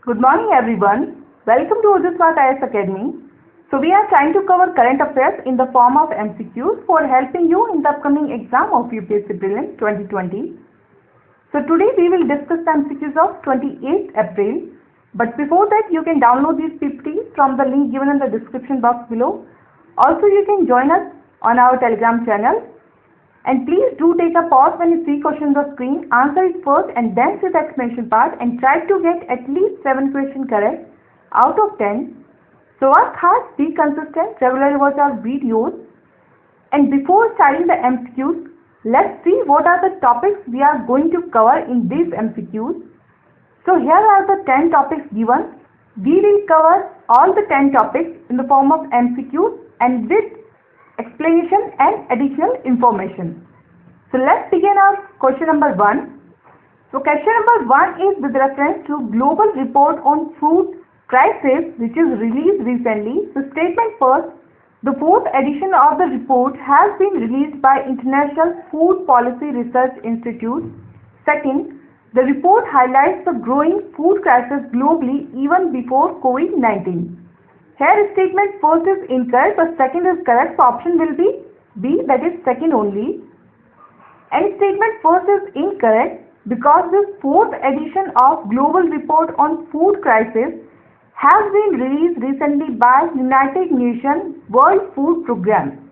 Good morning everyone. Welcome to Ojaswat IS Academy. So we are trying to cover current affairs in the form of MCQs for helping you in the upcoming exam of UPSC Prelims 2020. So today we will discuss the MCQs of 28th April. But before that you can download these PPTs from the link given in the description box below. Also you can join us on our Telegram channel. And please do take a pause when you see questions on the screen, answer it first and then see the explanation part and try to get at least 7 questions correct out of 10. So work hard, be consistent, regularly watch our videos. And before starting the MCQs, let's see what are the topics we are going to cover in these MCQs. So here are the 10 topics given. We will cover all the 10 topics in the form of MCQs and with explanation and additional information. So let's begin our question number 1. So question number 1 is with reference to Global Report on Food Crisis which is released recently. So statement first, the 4th edition of the report has been released by International Food Policy Research Institute. Second, the report highlights the growing food crisis globally even before COVID-19. Here statement first is incorrect but second is correct, so option will be B, that is second only. And statement first is incorrect because this 4th edition of Global Report on Food Crisis has been released recently by United Nations World Food Programme.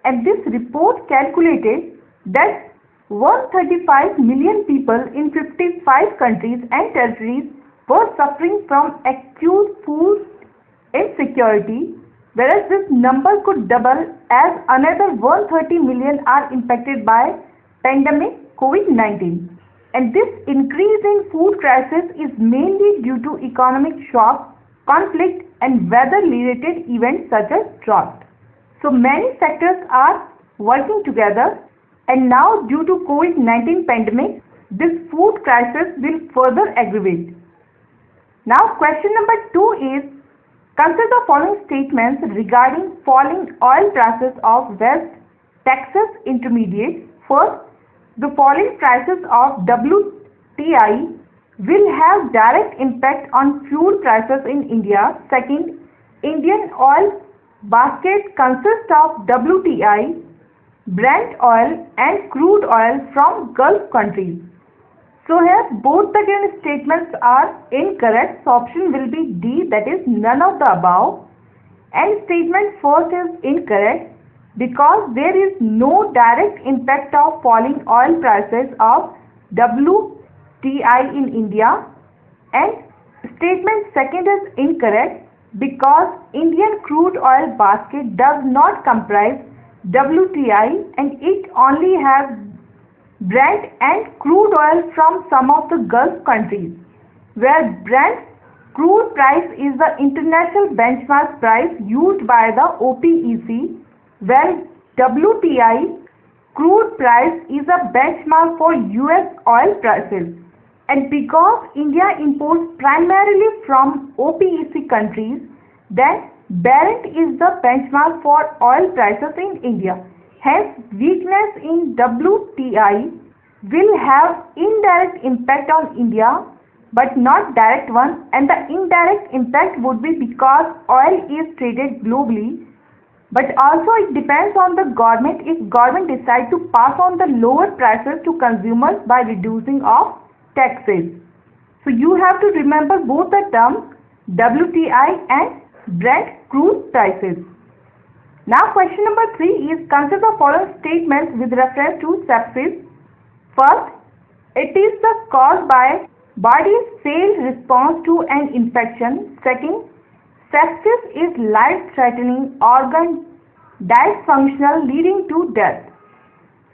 And this report calculated that 135 million people in 55 countries and territories were suffering from acute food insecurity, whereas this number could double as another 130 million are impacted by pandemic COVID-19. And this increase in food crisis is mainly due to economic shock, conflict and weather-related events such as drought. So many sectors are working together and now due to COVID-19 pandemic, this food crisis will further aggravate. Now question number 2 is, consider the following statements regarding falling oil prices of West Texas Intermediate. First, the falling prices of WTI will have direct impact on fuel prices in India. Second, Indian oil basket consists of WTI, Brent oil and crude oil from Gulf countries. So here both the given statements are incorrect. So option will be D, that is none of the above. And statement first is incorrect because there is no direct impact of falling oil prices of WTI in India. And statement second is incorrect because Indian crude oil basket does not comprise WTI and it only has Brent and crude oil from some of the Gulf countries, where Brent crude price is the international benchmark price used by the OPEC, where WTI crude price is a benchmark for US oil prices. And because India imports primarily from OPEC countries, then Brent is the benchmark for oil prices in India. Hence, weakness in WTI will have indirect impact on India but not direct one, and the indirect impact would be because oil is traded globally, but also it depends on the government if government decide to pass on the lower prices to consumers by reducing of taxes. So you have to remember both the terms WTI and Brent crude prices. Now question number 3 is, consider the following statements with reference to sepsis. First, it is the cause by body's failed response to an infection. Second, sepsis is life-threatening organ dysfunctional leading to death.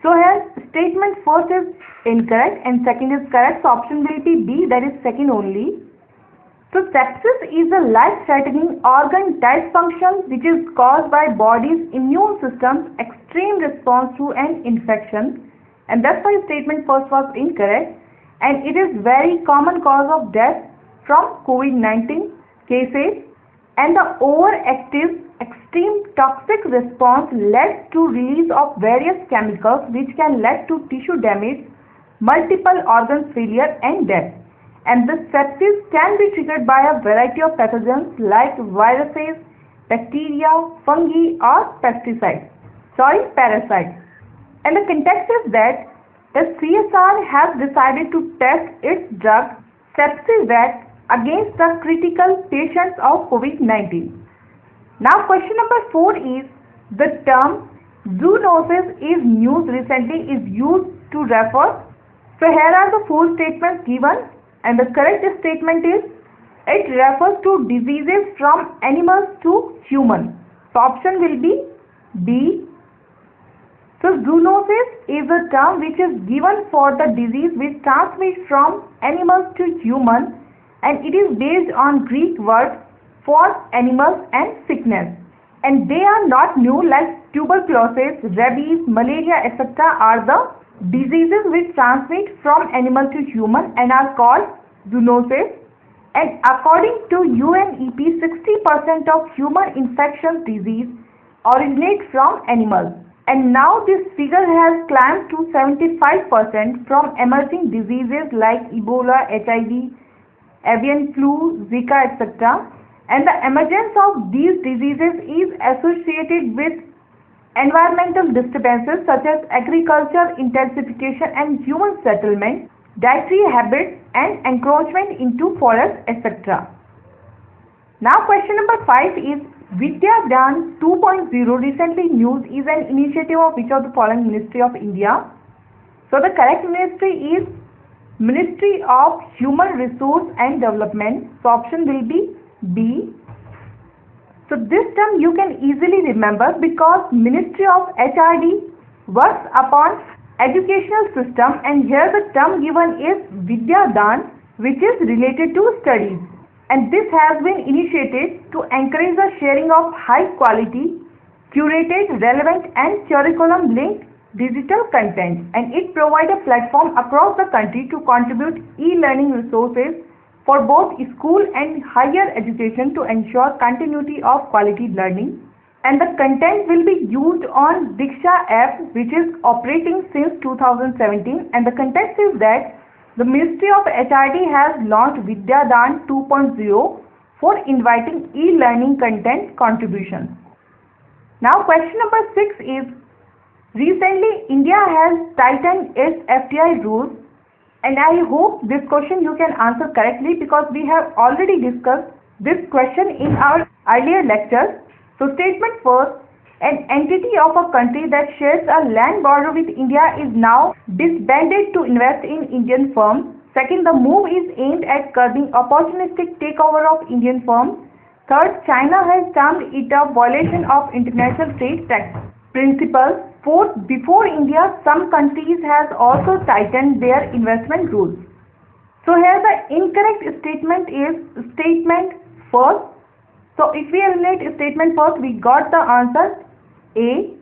So here statement first is incorrect and second is correct. So option will be B, that is second only. So sepsis is a life-threatening organ dysfunction which is caused by body's immune system's extreme response to an infection, and that's why statement first was incorrect, and it is very common cause of death from COVID-19 cases, and the overactive extreme toxic response led to release of various chemicals which can lead to tissue damage, multiple organ failure and death. and this sepsis can be triggered by a variety of pathogens like viruses, bacteria, fungi or parasites. And the context is that the CSR has decided to test its drug Sepsivac against the critical patients of COVID-19. Now question number 4 is, the term zoonosis is used recently is used to refer. So here are the 4 statements given, and the correct statement is, it refers to diseases from animals to human. So option will be B. So zoonosis is a term which is given for the disease which transmits from animals to human, and it is based on Greek words for animals and sickness. And they are not new, like tuberculosis, rabies, malaria, etc. are the diseases which transmit from animal to human and are called zoonosis. And according to UNEP, 60% of human infectious disease originate from animals. And now this figure has climbed to 75% from emerging diseases like Ebola, HIV, avian flu, Zika, etc. And the emergence of these diseases is associated with environmental disturbances such as agriculture intensification and human settlement, dietary habits and encroachment into forests, etc. Now question number 5 is, Vidya Dan 2.0 recently news is an initiative of which of the following Ministry of India? So the correct ministry is Ministry of Human Resource and Development. So option will be B. So this term you can easily remember because Ministry of HRD works upon educational system, and here the term given is Vidya Dan, which is related to studies. And this has been initiated to encourage the sharing of high quality, curated, relevant and curriculum linked digital content, and it provides a platform across the country to contribute e-learning resources for both school and higher education to ensure continuity of quality learning. And the content will be used on Diksha app, which is operating since 2017, and the context is that the Ministry of HRD has launched Vidya Dan 2.0 for inviting e-learning content contributions. Now question number 6 is, recently India has tightened its FDI rules, and I hope this question you can answer correctly because we have already discussed this question in our earlier lectures. So statement first, an entity of a country that shares a land border with India is now disbanded to invest in Indian firms. Second, the move is aimed at curbing opportunistic takeover of Indian firms. Third, China has termed it a violation of international trade principles. Fourth, before India, some countries has also tightened their investment rules. So here the incorrect statement is statement first. So if we eliminate statement first, we got the answer A,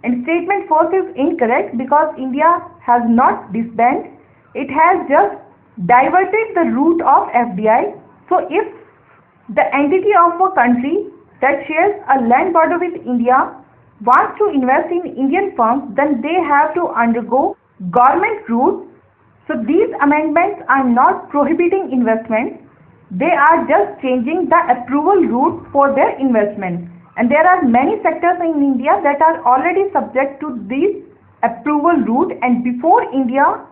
and statement first is incorrect because India has not disbanded, it has just diverted the route of FDI. So if the entity of a country that shares a land border with India wants to invest in Indian firms, then they have to undergo government route. So these amendments are not prohibiting investment, they are just changing the approval route for their investment. And there are many sectors in India that are already subject to this approval route, and before India,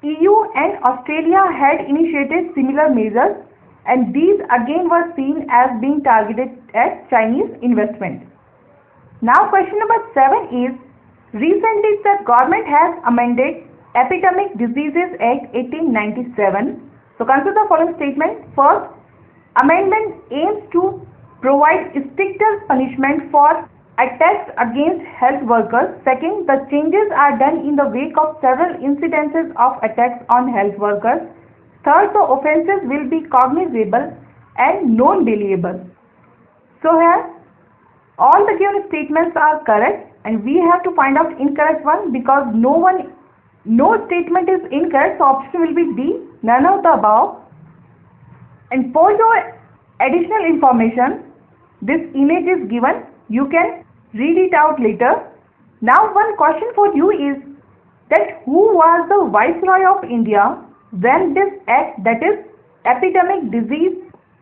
EU and Australia had initiated similar measures, and these again were seen as being targeted at Chinese investment. Now question number 7 is, recently the government has amended Epidemic Diseases Act 1897. So consider the following statement. First, amendment aims to provide stricter punishment for attacks against health workers. Second, the changes are done in the wake of several incidences of attacks on health workers. Third, the offences will be cognizable and non-bailable. So here, all the given statements are correct, and we have to find out incorrect one because no statement is incorrect. So option will be D, none of the above. And for your additional information, this image is given. You can read it out later. Now one question for you is that who was the Viceroy of India when this act, that is Epidemic Disease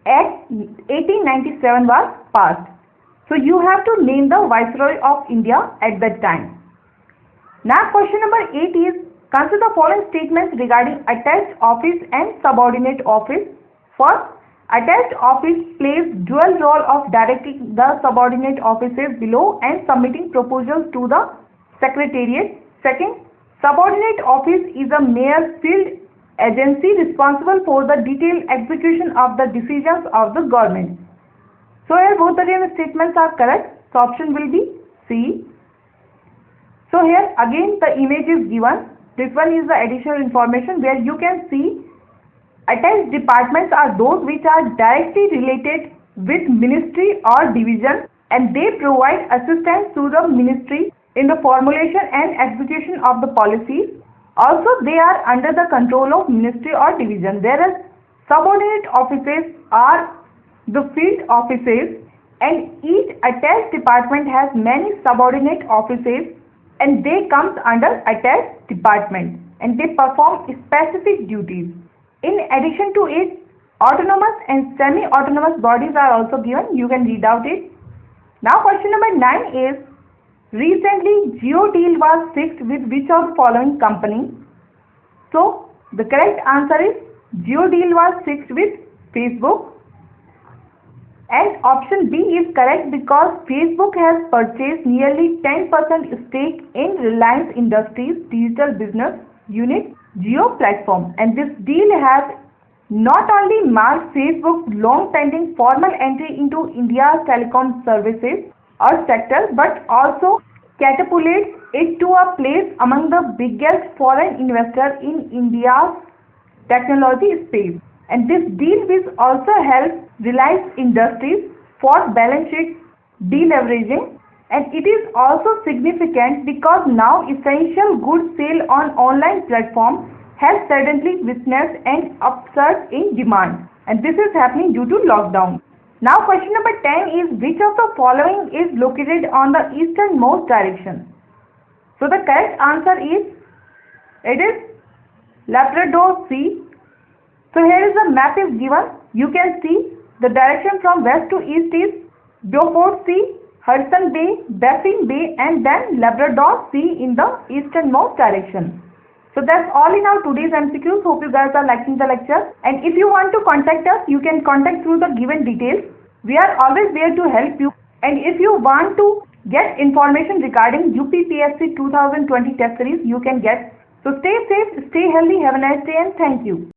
Act 1897 was passed. So you have to name the Viceroy of India at that time. Now question number 8 is, consider the following statements regarding attached office and subordinate office. First, attached office plays dual role of directing the subordinate offices below and submitting proposals to the Secretariat. Second, subordinate office is a mere field agency responsible for the detailed execution of the decisions of the government. So here both the given statements are correct. So option will be C. So here again the image is given. This one is the additional information where you can see attached departments are those which are directly related with ministry or division, and they provide assistance to the ministry in the formulation and execution of the policies. Also they are under the control of ministry or division, whereas subordinate offices are the field offices, and each attached department has many subordinate offices, and they comes under attached department and they perform specific duties. In addition to it, autonomous and semi-autonomous bodies are also given. You can read out it. Now question number 9 is, recently Jio deal was fixed with which of the following company? So the correct answer is Jio deal was fixed with Facebook. And option B is correct because Facebook has purchased nearly 10% stake in Reliance Industries digital business unit Jio platform, and this deal has not only marked Facebook's long-pending formal entry into India's telecom services or sector, but also catapults it to a place among the biggest foreign investors in India's technology space. And this deal will also help Reliance Industries for balance sheet deleveraging, and it is also significant because now essential goods sale on online platforms has suddenly witnessed an upsurge in demand, and this is happening due to lockdown. Now question number 10 is, which of the following is located on the easternmost direction? So the correct answer is, it is Labrador Sea. So here is the map is given. You can see the direction from west to east is Beaufort Sea, Hudson Bay, Baffin Bay, and then Labrador Sea in the easternmost direction. So that's all in our today's MCQs. Hope you guys are liking the lecture. And if you want to contact us, you can contact through the given details. We are always there to help you. And if you want to get information regarding UPPSC 2020 test series, you can get. So stay safe, stay healthy, have a nice day, and thank you.